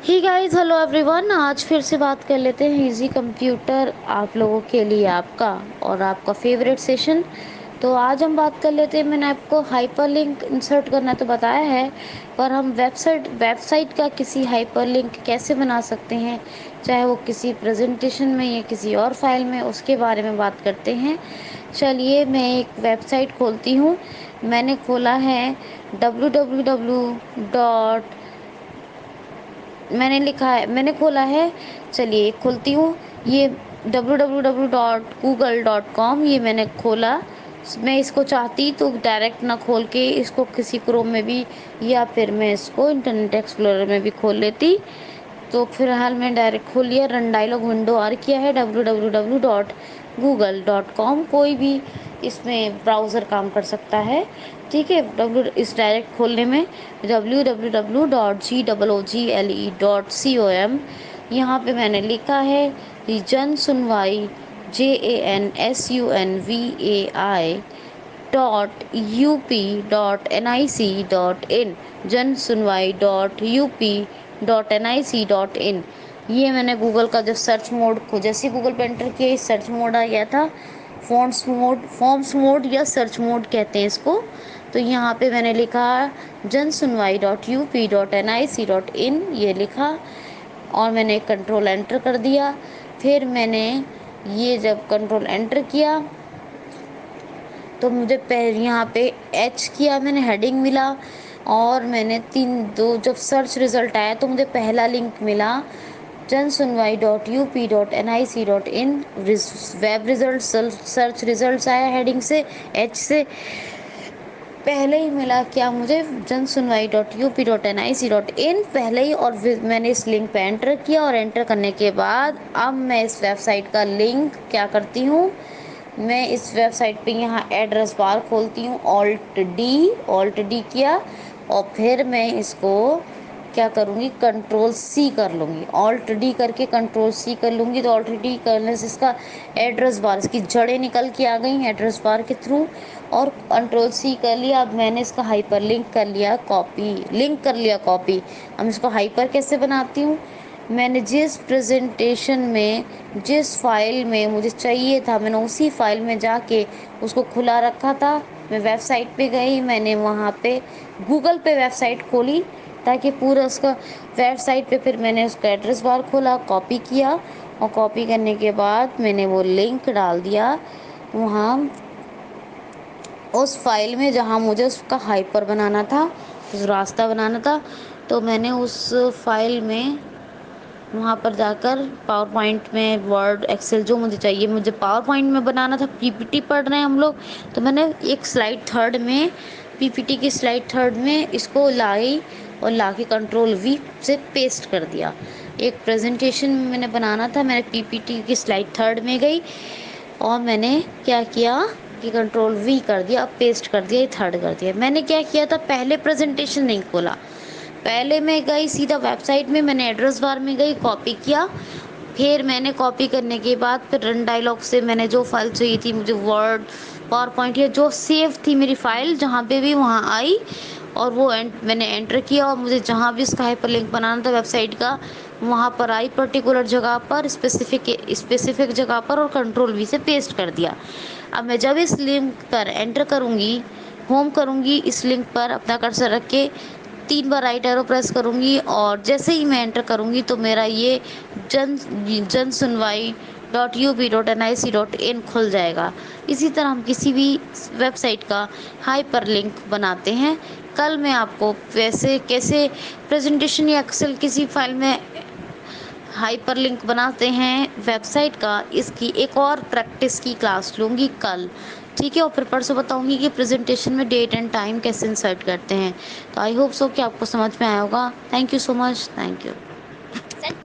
ही guys, hello everyone. आज फिर से बात कर लेते हैं इजी कंप्यूटर आप लोगों के लिए, आपका और आपका फेवरेट सेशन। तो आज हम बात कर लेते हैं, मैंने आपको हाइपरलिंक इंसर्ट करना तो बताया है, पर हम वेबसाइट का किसी हाइपरलिंक कैसे बना सकते हैं, चाहे वो किसी प्रेजेंटेशन में या किसी और फाइल में, उसके बारे में बात करते हैं। चलिए, मैं एक वेबसाइट खोलती हूँ। मैंने खोला है www. मैंने खोला है। चलिए खोलती हूँ। ये www.google.com, ये मैंने खोला। मैं इसको चाहती तो डायरेक्ट ना खोल के इसको किसी क्रोम में भी, या फिर मैं इसको इंटरनेट एक्सप्लोरर में भी खोल लेती। तो फिलहाल मैं डायरेक्ट खोल लिया। रन डायलॉग विंडो आ किया है www.google.com। कोई भी इसमें ब्राउज़र काम कर सकता है, ठीक है। इस डायरेक्ट खोलने में www.google.com, यहाँ पे मैंने लिखा है जन सुनवाई JANSUNVAI.UP.NIC.in, जन सुनवाई .UP.NIC.in। ये मैंने गूगल का जब सर्च मोड को जैसे गूगल पे एंटर किया, सर्च मोड आ गया था। फॉर्म्स मोड या सर्च मोड कहते हैं इसको। तो यहाँ पे मैंने लिखा जन सुनवाई .UP.NIC.in, ये लिखा और मैंने कंट्रोल एंटर कर दिया। फिर मैंने ये जब कंट्रोल एंटर किया तो मुझे यहाँ पे एच किया, मैंने हेडिंग मिला। और मैंने जब सर्च रिज़ल्ट आया तो मुझे पहला लिंक मिला जन सुनवाई .UP.NIC.in। Web result search result आया हेडिंग से, एच से पहले ही मिला क्या मुझे, जन सुनवाई .UP.NIC.in पहले ही। और मैंने इस लिंक पे एंटर किया, और एंटर करने के बाद अब मैं इस वेबसाइट का लिंक क्या करती हूँ, मैं इस वेबसाइट पे यहाँ एड्रेस बार खोलती हूँ, ऑल्ट डी किया, और फिर मैं इसको क्या करूँगी, कंट्रोल सी कर लूँगी। ऑल्ट डी करके कंट्रोल सी कर लूँगी, तो ऑल्ट डी करने से इसका एड्रेस बार, इसकी जड़ें निकल के आ गई एड्रेस बार के थ्रू। और कंट्रोल सी कर लिया। अब मैंने इसका हाइपर लिंक कर लिया, कॉपी। अब इसको हाइपर कैसे बनाती हूँ, मैंने जिस प्रेजेंटेशन में जिस फाइल में मुझे चाहिए था, मैंने उसी फाइल में जाके उसको खुला रखा था। मैं वेबसाइट पे गई, मैंने वहाँ पे गूगल पे वेबसाइट खोली, ताकि पूरा उसका वेबसाइट पे, फिर मैंने उसका एड्रेस बार खोला, कॉपी किया, और कॉपी करने के बाद मैंने वो लिंक डाल दिया वहाँ उस फाइल में जहाँ मुझे उसका हाइपर बनाना था, उस रास्ता बनाना था। तो मैंने उस फाइल में वहाँ पर जाकर पावर पॉइंट में, वर्ड एक्सेल जो मुझे चाहिए, मुझे पावर पॉइंट में बनाना था, पीपीटी पढ़ रहे हैं हम लोग। तो मैंने एक स्लाइड थर्ड में, पीपीटी की स्लाइड थर्ड में इसको लाई, और ला के कंट्रोल वी से पेस्ट कर दिया। एक प्रेजेंटेशन में मैंने बनाना था, मैंने पीपीटी की स्लाइड थर्ड में गई, और मैंने क्या किया कि कंट्रोल वी कर दिया, अब पेस्ट कर दिया, ये थर्ड कर दिया। मैंने क्या किया था, पहले प्रेजेंटेशन नहीं खोला, पहले मैं गई सीधा वेबसाइट में, मैंने एड्रेस बार में गई, कॉपी किया। फिर मैंने कॉपी करने के बाद फिर रन डायलॉग से मैंने जो फाइल चाहिए थी मुझे, वर्ड, पावर पॉइंट, या जो सेव थी मेरी फाइल जहाँ पे भी, वहाँ आई, और वो मैंने एंटर किया, और मुझे जहाँ भी उसका हाइपर लिंक बनाना था वेबसाइट का, वहाँ पर आई पर्टिकुलर जगह पर, स्पेसिफिक जगह पर, और कंट्रोल वी से पेस्ट कर दिया। अब मैं जब इस लिंक पर एंटर करूँगी, होम करूँगी, इस लिंक पर अपना कर्सर रख के 3 बार राइट एरो प्रेस करूँगी, और जैसे ही मैं एंटर करूँगी तो मेरा ये जन सुनवाई .UP.NIC.in खुल जाएगा। इसी तरह हम किसी भी वेबसाइट का हाइपर लिंक बनाते हैं। कल मैं आपको वैसे कैसे प्रेजेंटेशन या एक्सेल किसी फाइल में हाइपर लिंक बनाते हैं वेबसाइट का, इसकी एक और प्रैक्टिस की क्लास लूँगी कल, ठीक है। और फिर परसों बताऊँगी कि प्रेजेंटेशन में डेट एंड टाइम कैसे इंसर्ट करते हैं। तो आई होप सो कि आपको समझ में आया होगा। Thank you so much, thank you.